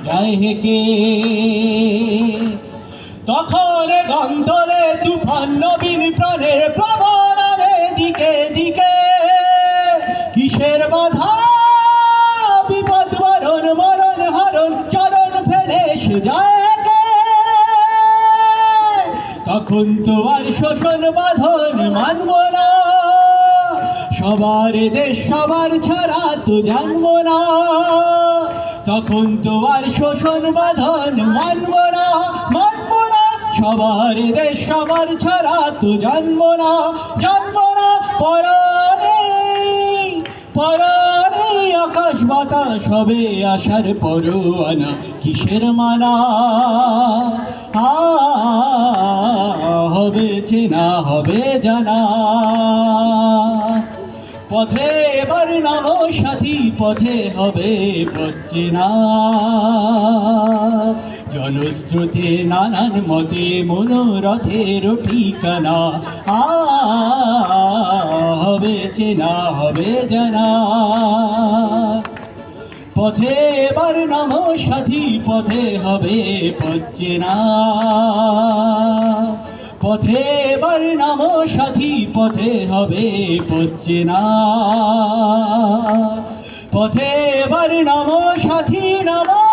যায় হেকে। তখন গন্তরে তুফান নবীন প্রাণের প্লাবনারে দিকে দিকে কিসের বাধা বিপদ বরণ মরণ হরণ চরণ ফেলে সে যায় হেকে। তখন তো আর শোষণ বাঁধন মানব না, সবার দেশ সবার ছাড়া তো জানবো না। তখন তো আর শোষণ বাঁধন মানব না, মানবো না, সবার দেশ সবার ছাড়া তো জানবো না, জানবো না। পরাণে পরাণে আকাশ বাতাস হবে আশার পরোয়ানা, কিসের মানা হবে চেনা হবে জানা। পথে এবার নামো সাথী, পথে হবে পথ চেনা। জলস্রোতের নানান মতে মনোরথের ঠিকানা, হবে চেনা হবে জানা। পথে এবার নামো সাথী, পথে হবে পথ চেনা। পথে এবার নামো সাথী, পথে হবে পথ চেনা। পথে এবার নামো সাথী নামো।